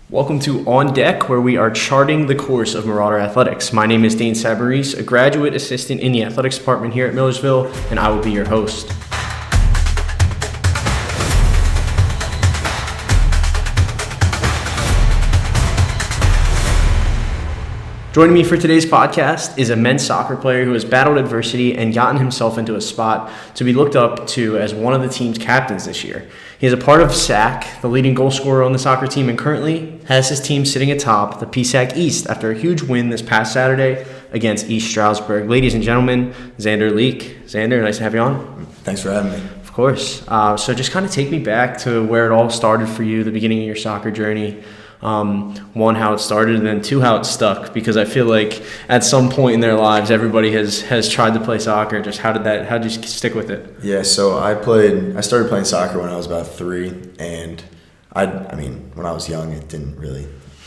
Welcome to On Deck, where we are charting the course of Marauder Athletics. My name is Dane, a graduate assistant in the athletics department here at Millersville, and I will be your host. Joining me for today's podcast is a men's soccer player who has battled adversity and gotten himself into a spot to be looked up to as one of the team's captains this year. He is a part of SAC, the leading goal scorer on the soccer team, and currently has his team sitting atop the PSAC East after a huge win this past Saturday against East Stroudsburg. Ladies and gentlemen, Zander Leik. Zander, nice to have you on. Thanks for having me. Of course. So just kind of take me back to where it all started for you, the beginning of your soccer journey. One, how it started, and then two, how it stuck, because I feel like at some point in their lives everybody has tried to play soccer. Just how did you stick with it? Yeah, so I started playing soccer when I was about 3, and I mean when I was young it didn't really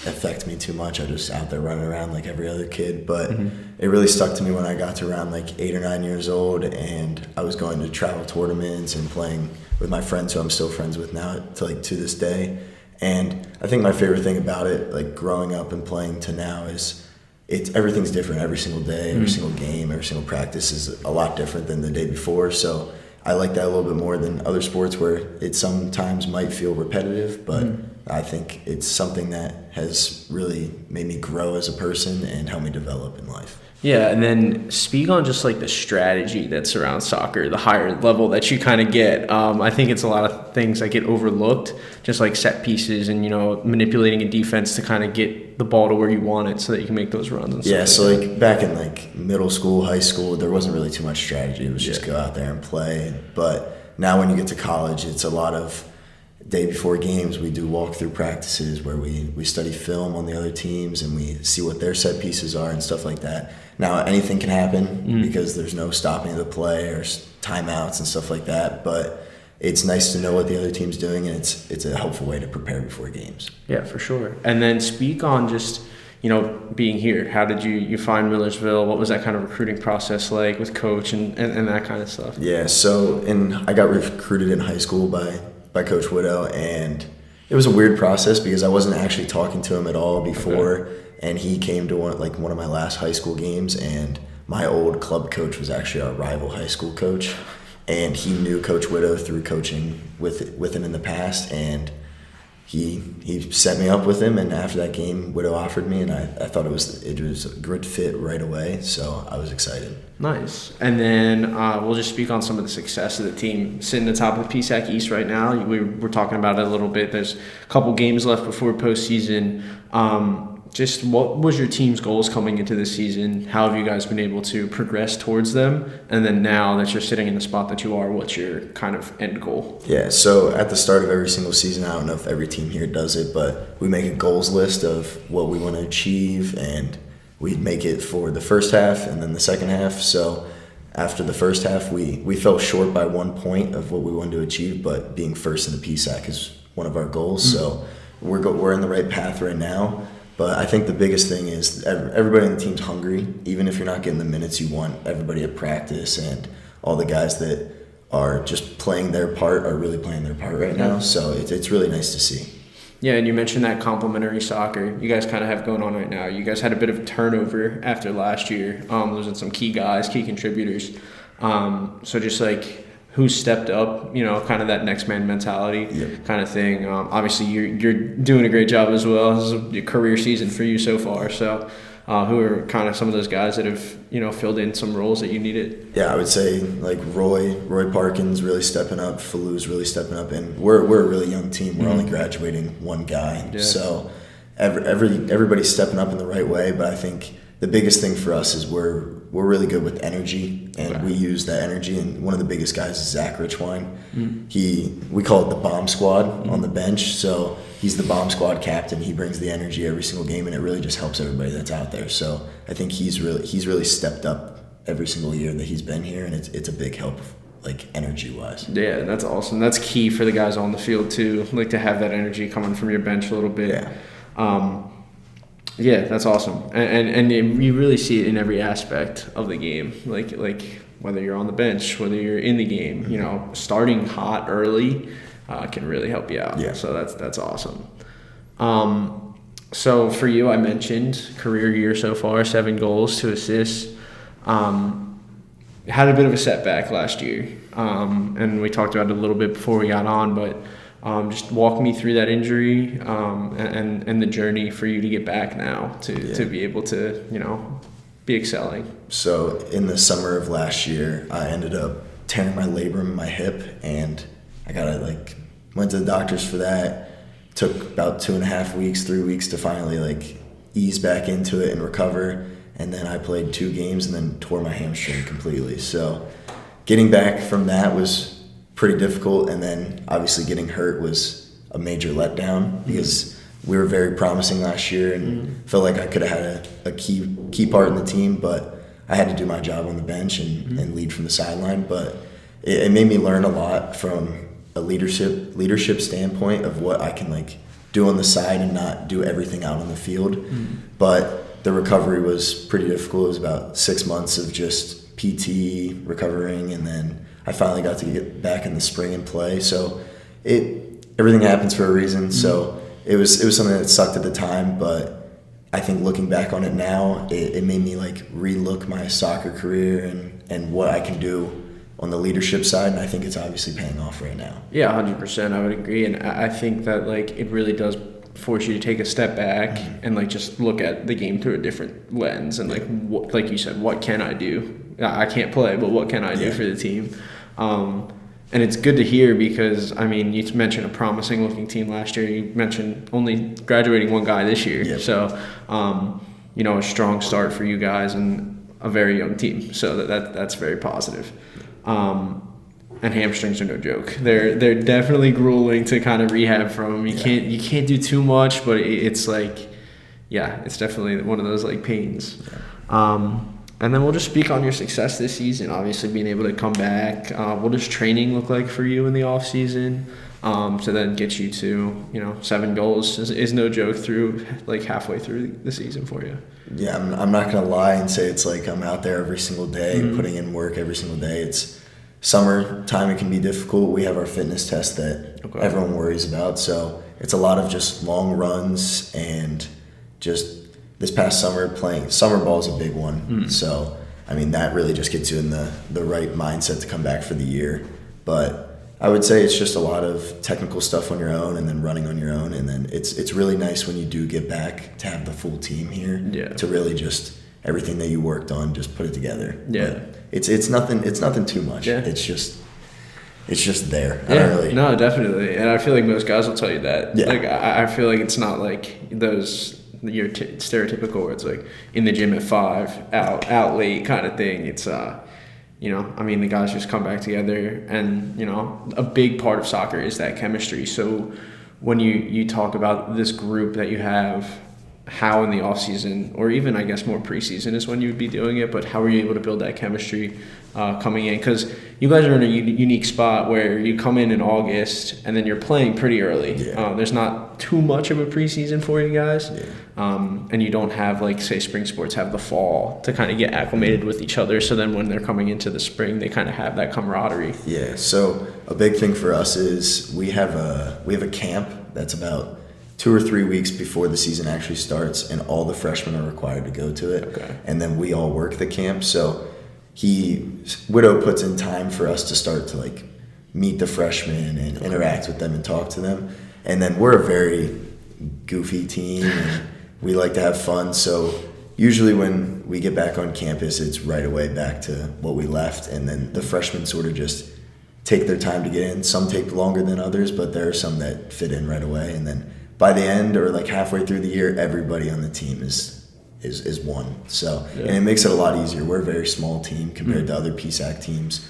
affect me too much. I was just out there running around like every other kid, but it really stuck to me when I got to around like 8 or 9 years old, and I was going to travel tournaments and playing with my friends who I'm still friends with now to this day. And I think my favorite thing about it, like growing up and playing to now, is everything's different every single day, every single game, every single practice is a lot different than the day before. So I like that a little bit more than other sports where it sometimes might feel repetitive, but I think it's something that has really made me grow as a person and helped me develop in life. Yeah, and then speak on just like the strategy that surrounds soccer, the higher level that you kind of get. I think it's a lot of things that get overlooked, just like set pieces and, manipulating a defense to kind of get the ball to where you want it so that you can make those runs and stuff. Yeah, so like back in like middle school, high school, there wasn't really too much strategy. It was just go out there and play. But now when you get to college, it's a lot of day before games, we do walkthrough practices where we study film on the other teams and we see what their set pieces are and stuff like that. Now, anything can happen because there's no stopping the play or timeouts and stuff like that, but it's nice to know what the other team's doing, and it's a helpful way to prepare before games. Yeah, for sure. And then speak on just, being here. How did you find Millersville? What was that kind of recruiting process like with coach and that kind of stuff? Yeah, so I got recruited in high school by Coach Widow, and it was a weird process because I wasn't actually talking to him at all before. Okay. And he came to one of my last high school games, and my old club coach was actually our rival high school coach, and he knew Coach Widow through coaching with him in the past, and he set me up with him. And after that game, Widow offered me, and I thought it was a good fit right away, so I was excited. Nice. And then we'll just speak on some of the success of the team sitting atop of the PSAC East right now. We were talking about it a little bit. There's a couple games left before postseason. Just what was your team's goals coming into this season? How have you guys been able to progress towards them? And then now that you're sitting in the spot that you are, what's your kind of end goal? Yeah, so at the start of every single season, I don't know if every team here does it, but we make a goals list of what we want to achieve, and we make it for the first half and then the second half. So after the first half, we fell short by 1 point of what we wanted to achieve, but being first in the PSAC is one of our goals. So we're in the right path right now. But I think the biggest thing is everybody on the team's hungry. Even if you're not getting the minutes you want, everybody at practice and all the guys that are just playing their part are really playing their part right now. So it's really nice to see. Yeah, and you mentioned that complementary soccer you guys kind of have going on right now. You guys had a bit of a turnover after last year, losing some key guys, key contributors. So just like who stepped up, kind of that next man mentality kind of thing. Obviously, you're doing a great job as well. This is a career season for you so far. So who are kind of some of those guys that have, filled in some roles that you needed? Yeah, I would say like Roy Parkins really stepping up, Falou's really stepping up, and we're a really young team. We're only graduating one guy. Yeah. So everybody's stepping up in the right way, but I think the biggest thing for us is we're really good with energy, and we use that energy. And one of the biggest guys is Zach Richwine. We call it the bomb squad on the bench. So he's the bomb squad captain. He brings the energy every single game, and it really just helps everybody that's out there. So I think he's really stepped up every single year that he's been here, and it's a big help, like energy wise. Yeah, that's awesome. That's key for the guys on the field too, like to have that energy coming from your bench a little bit. Yeah. Yeah, that's awesome, and you really see it in every aspect of the game. Like whether you're on the bench, whether you're in the game, starting hot early can really help you out. Yeah. So that's awesome. So for you, I mentioned career year so far, 7 goals, 2 assists. Had a bit of a setback last year, and we talked about it a little bit before we got on, but just walk me through that injury and the journey for you to get back now to be able to, be excelling. So in the summer of last year, I ended up tearing my labrum in my hip, and I went to the doctors for that. Took about 2.5 weeks, 3 weeks to finally ease back into it and recover. And then I played 2 games and then tore my hamstring completely. So getting back from that was pretty difficult. And then obviously getting hurt was a major letdown because we were very promising last year and felt like I could have had a key part in the team, but I had to do my job on the bench and lead from the sideline. But it made me learn a lot from a leadership standpoint of what I can do on the side and not do everything out on the field. But the recovery was pretty difficult. It was about 6 months of just PT recovering, and then I finally got to get back in the spring and play. So everything happens for a reason. So it was something that sucked at the time, but I think looking back on it now, it made me relook my soccer career and what I can do on the leadership side, and I think it's obviously paying off right now. Yeah, 100%. I would agree, and I think that it really does force you to take a step back and just look at the game through a different lens and like you said, what can I do? I can't play, but what can I do for the team? And it's good to hear because you mentioned a promising looking team last year. You mentioned only graduating 1 guy this year, so a strong start for you guys and a very young team. So that's very positive. And hamstrings are no joke. They're definitely grueling to kind of rehab from. You can't do too much, but it's it's definitely one of those pains. And then we'll just speak on your success this season. Obviously, being able to come back. What does training look like for you in the off season? To then get you to 7 goals is no joke through halfway through the season for you. Yeah, I'm not gonna lie and say it's I'm out there every single day, putting in work every single day. It's summertime, it can be difficult. We have our fitness test that everyone worries about, so it's a lot of just long runs and just this past summer playing summer ball is a big one. So that really just gets you in the right mindset to come back for the year. But I would say it's just a lot of technical stuff on your own and then running on your own, and then it's really nice when you do get back to have the full team here to really just everything that you worked on, just put it together. But it's nothing too much. It's just there. I don't really. No, definitely, and I feel like most guys will tell you that. I feel like it's not those your stereotypical where it's in the gym at 5, out late kind of thing. It's the guys just come back together, and a big part of soccer is that chemistry. So when you talk about this group that you have, how in the off season, or even I guess more preseason is when you would be doing it, but how are you able to build that chemistry coming in? Because you guys are in a unique spot where you come in August and then you're playing pretty early. There's not too much of a preseason for you guys, and you don't have say spring sports have the fall to kind of get acclimated with each other. So then when they're coming into the spring, they kind of have that camaraderie. Yeah. So a big thing for us is we have a camp that's about 2 or 3 weeks before the season actually starts, and all the freshmen are required to go to it. And then we all work the camp. So Widow puts in time for us to start to meet the freshmen and interact with them and talk to them. And then we're a very goofy team and we like to have fun. So usually when we get back on campus, it's right away back to what we left. And then the freshmen sort of just take their time to get in. Some take longer than others, but there are some that fit in right away. And then by the end or halfway through the year, everybody on the team is one. So and it makes it a lot easier. We're a very small team compared to other PSAC teams.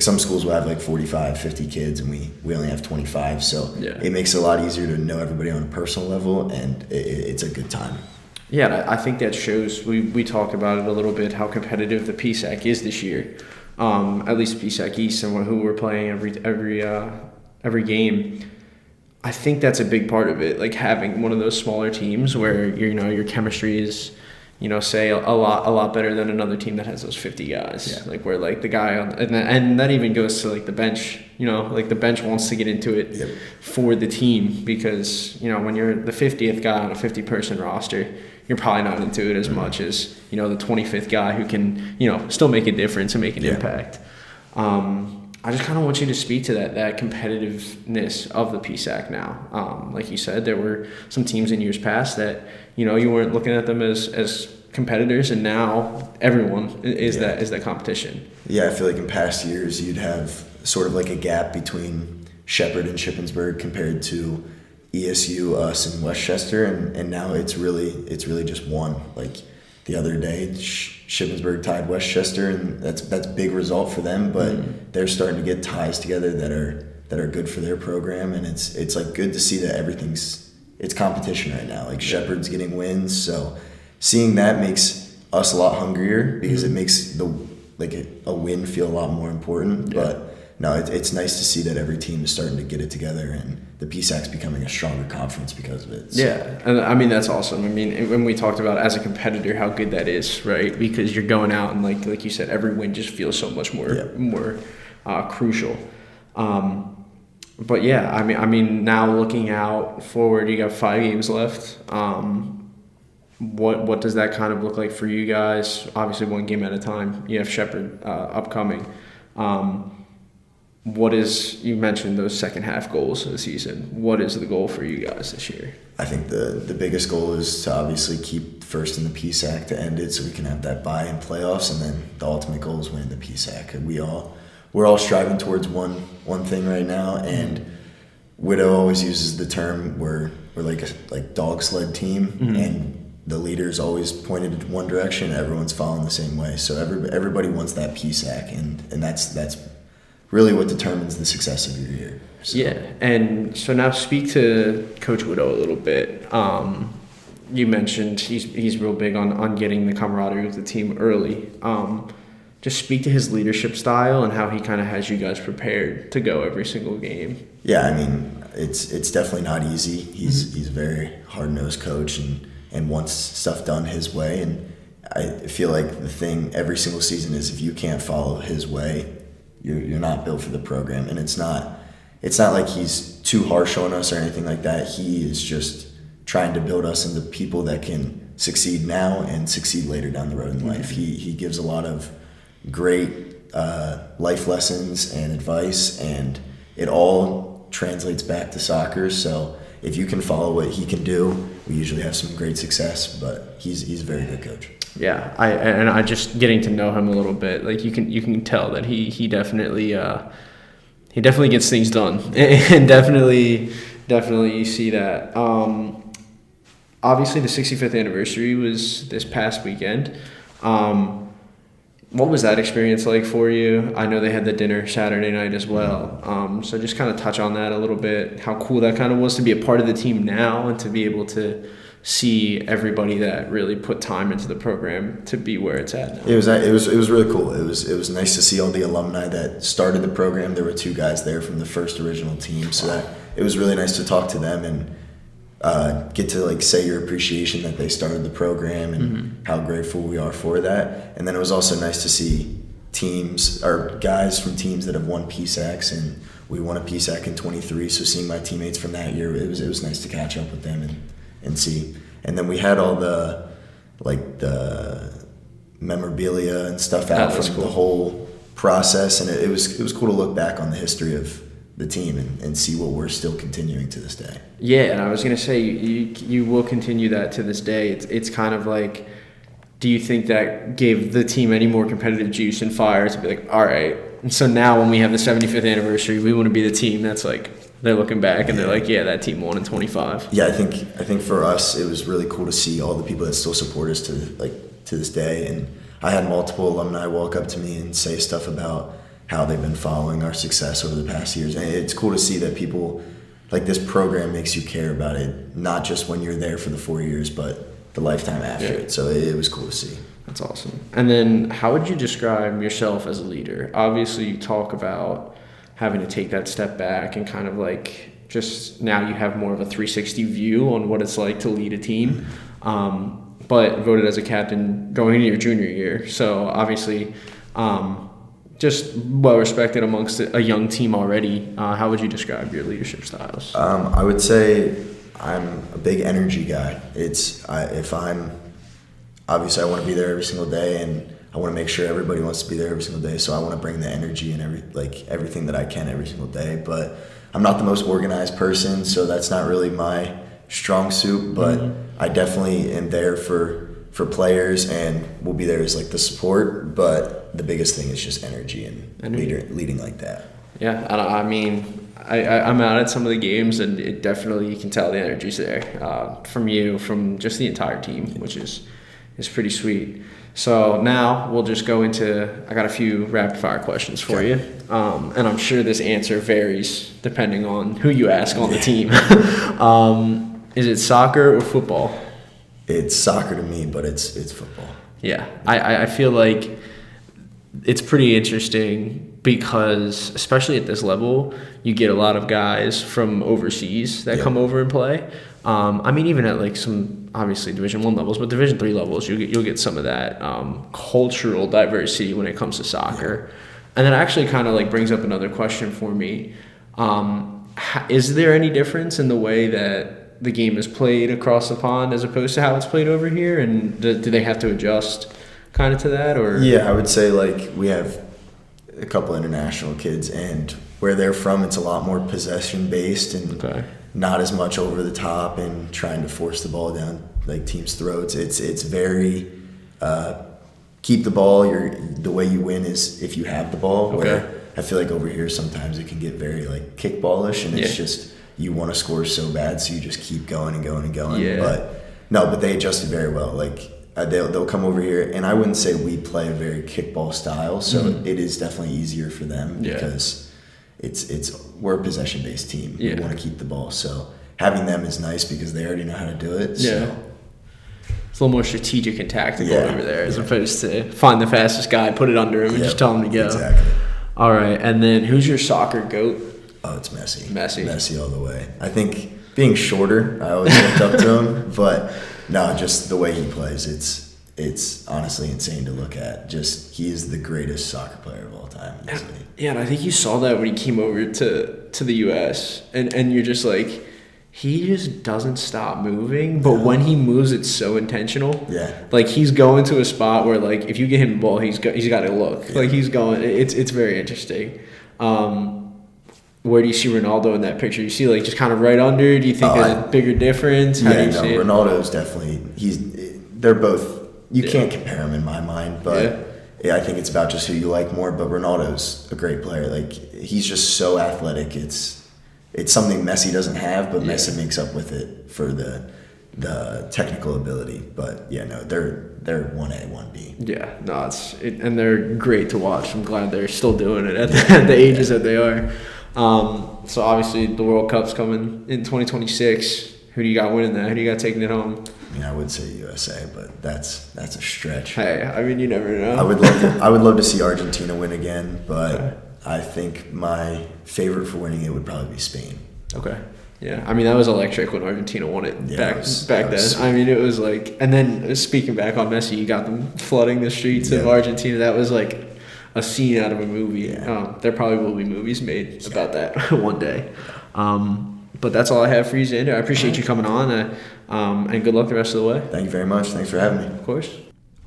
Some schools will have 45, 50 kids, and we only have 25. So it makes it a lot easier to know everybody on a personal level, and it's a good time. Yeah, I think that shows. We talked about it a little bit, how competitive the PSAC is this year. At least PSAC East, and who we're playing every game. I think that's a big part of it, having one of those smaller teams where your chemistry is, say a lot better than another team that has those 50 guys. Yeah. Like where like the guy and that even goes to like the bench. Like the bench wants to get into it for the team because when you're the 50th guy on a 50-person roster, you're probably not into it as much as the 25th guy who can still make a difference and make an impact. I just kind of want you to speak to that competitiveness of the PSAC now. Like you said, there were some teams in years past that you weren't looking at them as competitors, and now everyone is that competition. Yeah, I feel like in past years you'd have sort of like a gap between Shepherd and Shippensburg compared to ESU, us, and Westchester, and now it's really just one. Like the other day, Shippensburg tied Westchester, and that's a big result for them. But they're starting to get ties together that are good for their program, and it's like good to see that it's competition right now. Like Shepherd's getting wins, so seeing that makes us a lot hungrier because it makes a win feel a lot more important. Yeah. But no, it's nice to see that every team is starting to get it together, and the PSAC's becoming a stronger conference because of it. So. Yeah, and I mean that's awesome. I mean, when we talked about as a competitor how good that is, right? Because you're going out and like you said, every win just feels so much more crucial. But yeah, I mean now looking out forward, you got 5 games left. What does that kind of look like for you guys? Obviously, one game at a time. You have Shepherd upcoming. You mentioned those second half goals of the season. What is the goal for you guys this year? I think the biggest goal is to obviously keep first in the PSAC to end it so we can have that bye in playoffs, and then the ultimate goal is winning the PSAC. We're all striving towards one thing right now, and Widow always uses the term we're like a dog sled team, and the leaders always pointed in one direction, everyone's following the same way. So everybody wants that PSAC, and that's really what determines the success of your year. So. Yeah, and so now speak to Coach Widow a little bit. You mentioned he's real big on getting the camaraderie with the team early. Just speak to his leadership style and how he kind of has you guys prepared to go every single game. Yeah, I mean, it's definitely not easy. He's a very hard-nosed coach and wants stuff done his way. And I feel like the thing every single season is if you can't follow his way, you're not built for the program. And it's not like he's too harsh on us or anything like that. He is just trying to build us into people that can succeed now and succeed later down the road in life. He gives a lot of great life lessons and advice, and it all translates back to soccer. So if you can follow what he can do, we usually have some great success, but he's a very good coach. Yeah, I just getting to know him a little bit, like you can tell that he definitely gets things done, and definitely you see that. Obviously, the 65th anniversary was this past weekend. What was that experience like for you? I know they had the dinner Saturday night as well. So just kind of touch on that a little bit, how cool that kind of was to be a part of the team now and to be able to see everybody that really put time into the program to be where it's at now. It was really cool. It was nice to see all the alumni that started the program. There were 2 guys there from the first original team, so that it was really nice to talk to them and get to say your appreciation that they started the program and how grateful we are for that. And then it was also nice to see teams or guys from teams that have won PSACs, and we won a PSAC in 23. So seeing my teammates from that year, it was nice to catch up with them and see. And then we had all the memorabilia and stuff out from the whole process, and it was cool to look back on the history of the team and see what we're still continuing to this day. Yeah, and I was going to say you will continue that to this day. It's kind of like, do you think that gave the team any more competitive juice and fire to be like, all right, and so now when we have the 75th anniversary, we want to be the team that's like, they're looking back and they're like, yeah, that team won in 25. Yeah, I think for us it was really cool to see all the people that still support us to this day. And I had multiple alumni walk up to me and say stuff about how they've been following our success over the past years. And it's cool to see that people, this program makes you care about it, not just when you're there for the 4 years, but the lifetime after it. So it was cool to see. That's awesome. And then how would you describe yourself as a leader? Obviously, you talk about having to take that step back and kind of just now you have more of a 360 view on what it's like to lead a team. But but voted as a captain going into your junior year. So obviously, just well respected amongst a young team already. How would you describe your leadership styles? I would say I'm a big energy guy. If I'm obviously I want to be there every single day, and I want to make sure everybody wants to be there every single day. So I want to bring the energy and everything that I can every single day. But I'm not the most organized person, so that's not really my strong suit. But I definitely am there for players, and will be there as like the support. But the biggest thing is just energy and leading like that. Yeah, I mean, I'm out at some of the games, and it definitely, you can tell the energy's there from just the entire team, which is pretty sweet. So now we'll just go into, I got a few rapid fire questions for you. And I'm sure this answer varies depending on who you ask on the team. Is it soccer or football? It's soccer to me, but it's football. Yeah, I feel like it's pretty interesting because, especially at this level, you get a lot of guys from overseas that come over and play. I mean, even at like some obviously Division I levels, but Division III levels, you'll get some of that cultural diversity when it comes to soccer. And that actually kind of like brings up another question for me. Is there any difference in the way that the game is played across the pond as opposed to how it's played over here? And do they have to adjust kind of to that? Or yeah, I would say like we have a couple international kids, and where they're from, it's a lot more possession based and not as much over the top and trying to force the ball down like teams' throats. It's very keep the ball. The way you win is if you have the ball. Where I feel like over here sometimes it can get very like kickballish, and it's just you want to score so bad, so you just keep going and going and going. Yeah. But they adjusted very well. Like they'll come over here, and I wouldn't say we play a very kickball style, so it is definitely easier for them because we're a possession based team. We want to keep the ball, so having them is nice because they already know how to do it. So. Yeah. It's a little more strategic and tactical over there as opposed to find the fastest guy, put it under him, and just tell him to go. Exactly. All right, and then who's your soccer GOAT? Oh, it's Messi. Messi all the way. I think being shorter, I always looked up to him, but no, just the way he plays, it's honestly insane to look at. Just he is the greatest soccer player of all time. Easily. Yeah, and I think you saw that when he came over to the U.S. and you're just like, he just doesn't stop moving, but when he moves, it's so intentional. Yeah, like he's going to a spot where like if you get him the ball, he's got to look like he's going. It's very interesting. Where do you see Ronaldo in that picture? You see like just kind of right under? Do you think there's a bigger difference? How do you see it? Ronaldo's definitely they're both. You can't compare them in my mind, but I think it's about just who you like more. But Ronaldo's a great player. Like he's just so athletic. It's something Messi doesn't have, but Messi makes up with it for the technical ability. But they're 1A, 1B. Yeah, no, and they're great to watch. I'm glad they're still doing it at the ages that they are. So obviously the World Cup's coming in 2026. Who do you got winning that? Who do you got taking it home? I mean, I would say USA, but that's a stretch. Hey, I mean, you never know. I would love to see Argentina win again, but I think my favorite for winning it would probably be Spain. Okay. Yeah, I mean, that was electric when Argentina won it back then. Sweet. I mean, it was like, and then speaking back on Messi, you got them flooding the streets of Argentina. That was like a scene out of a movie. Yeah. There probably will be movies made about that one day. But that's all I have for you, Zander. I appreciate you coming on, and good luck the rest of the way. Thank you very much. Thanks for having me. Of course.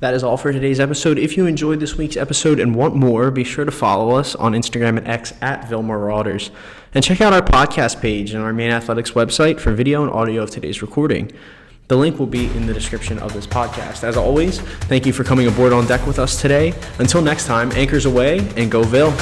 That is all for today's episode. If you enjoyed this week's episode and want more, be sure to follow us on Instagram and X at Ville Marauders. And check out our podcast page and our Maine Athletics website for video and audio of today's recording. The link will be in the description of this podcast. As always, thank you for coming aboard on deck with us today. Until next time, anchors away and go Ville.